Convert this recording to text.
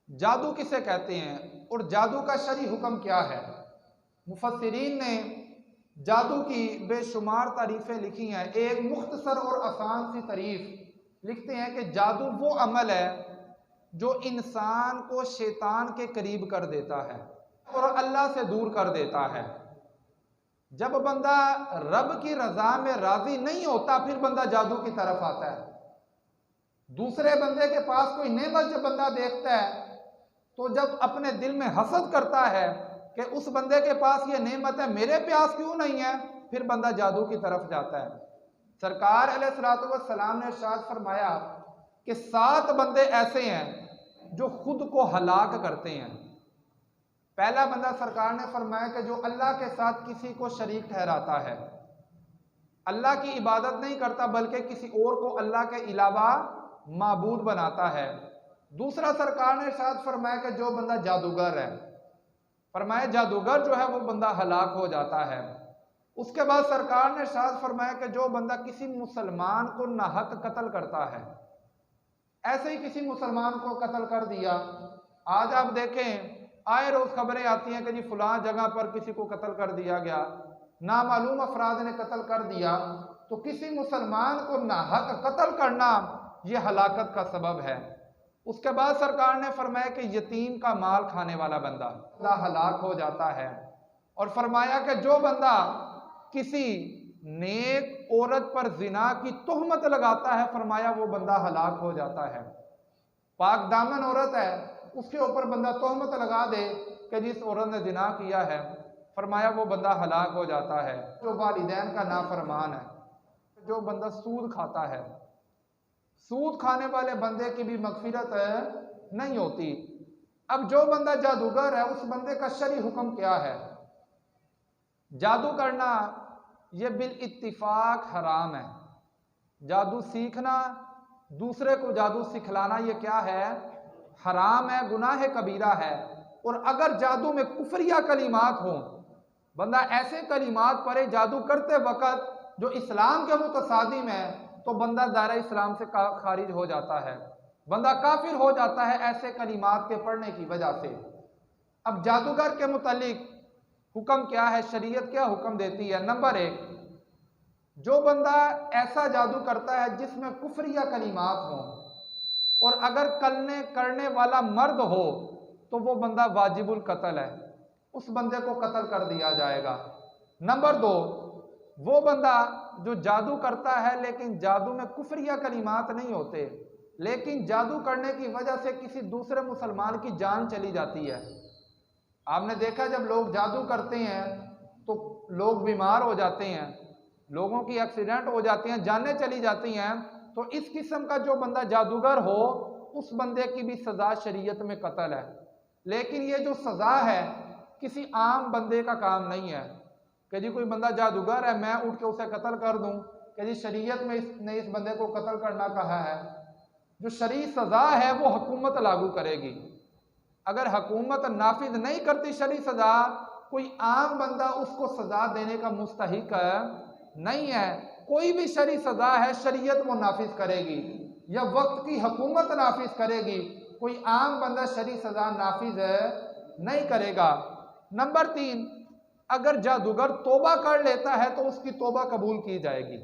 जादू किसे कहते हैं और जादू का शरई हुक्म क्या है। मुफस्सिरीन ने जादू की बेशुमार तारीफ़ें लिखी हैं। एक मुख्तसर और आसान सी तारीफ लिखते हैं कि जादू वो अमल है जो इंसान को शैतान के करीब कर देता है और अल्लाह से दूर कर देता है। जब बंदा रब की रजा में राजी नहीं होता फिर बंदा जादू की तरफ आता है। दूसरे बंदे के पास कोई नेमत जब बंदा देखता है तो जब अपने दिल में हसद करता है कि उस बंदे के पास ये नेमत है, मेरे पास क्यों नहीं है, फिर बंदा जादू की तरफ जाता है। सरकार अलैहिस्सलातु वस्सलाम ने इरशाद फरमाया कि 7 बंदे ऐसे हैं जो खुद को हलाक करते हैं। पहला बंदा सरकार ने फरमाया कि जो अल्लाह के साथ किसी को शरीक ठहराता है, अल्लाह की इबादत नहीं करता बल्कि किसी और को अल्लाह के अलावा माबूद बनाता है। दूसरा सरकार ने इरशाद फरमाया कि जो बंदा जादूगर है, फरमाया जादूगर जो है वो बंदा हलाक हो जाता है। उसके बाद सरकार ने इरशाद फरमाया कि जो बंदा किसी मुसलमान को नाहक कत्ल करता है, ऐसे ही किसी मुसलमान को कत्ल कर दिया। आज आप देखें आए रोज खबरें आती हैं कि जी फलां जगह पर किसी को कत्ल कर दिया गया, नामालूम अफराद ने कत्ल कर दिया। तो किसी मुसलमान को नाहक कत्ल करना यह हलाकत का सबब है। उसके बाद सरकार ने फरमाया कि यतीम का माल खाने वाला बंदा हलाक हो जाता है। और फरमाया कि जो बंदा किसी नेक औरत पर जिना की तोहमत लगाता है, फरमाया वो बंदा हलाक हो जाता है। पाक दामन औरत है, उसके ऊपर बंदा तोहमत लगा दे कि जिस औरत ने जिना किया है, फरमाया वो बंदा हलाक हो जाता है। जो वालिदैन का नाफरमान है, जो बंदा सूद खाता है, सूद खाने वाले बंदे की भी मगफिरत नहीं होती। अब जो बंदा जादूगर है उस बंदे का शरई हुक्म क्या है। जादू करना यह बिल इत्तिफाक हराम है। जादू सीखना, दूसरे को जादू सिखलाना, यह क्या है, हराम है, गुनाह कबीरा है। और अगर जादू में कुफरिया कलिमात हो, बंदा ऐसे कलिमात पढ़े जादू करते वक्त जो इस्लाम के मुतसादिम है, तो बंदा दायरा इस्लाम से खारिज हो जाता है, बंदा काफिर हो जाता है ऐसे कलिमात के पढ़ने की वजह से। अब जादूगर के मुतालिक हुक्म क्या है, शरीयत क्या हुक्म देती है। नंबर 1, जो बंदा ऐसा जादू करता है जिसमें कुफरिया कलिमात हों और अगर करने वाला मर्द हो तो वो बंदा वाजिबुल कत्ल है, उस बंदे को कत्ल कर दिया जाएगा। नंबर 2, वो बंदा जो जादू करता है लेकिन जादू में कुफरिया कलिमात नहीं होते, लेकिन जादू करने की वजह से किसी दूसरे मुसलमान की जान चली जाती है। आपने देखा जब लोग जादू करते हैं तो लोग बीमार हो जाते हैं, लोगों की एक्सीडेंट हो जाती हैं, जानें चली जाती हैं। तो इस किस्म का जो बंदा जादूगर हो उस बंदे की भी सज़ा शरीयत में कत्ल है। लेकिन ये जो सज़ा है किसी आम बंदे का काम नहीं है कि जी कोई बंदा जादूगर है मैं उठ के उसे कत्ल कर दूं, कि जी शरीयत में इसने इस बंदे को कत्ल करना कहा है। जो शरई सज़ा है वो हुकूमत लागू करेगी। अगर हुकूमत नाफिज नहीं करती शरई सज़ा, कोई आम बंदा उसको सज़ा देने का मुस्तहिक नहीं है। कोई भी शरई सज़ा है शरीयत वो नाफिज करेगी या वक्त की हुकूमत नाफिज करेगी, कोई आम बंदा शरई सज़ा नाफिज नहीं करेगा। नंबर 3, अगर जादूगर तौबा कर लेता है तो उसकी तौबा कबूल की जाएगी।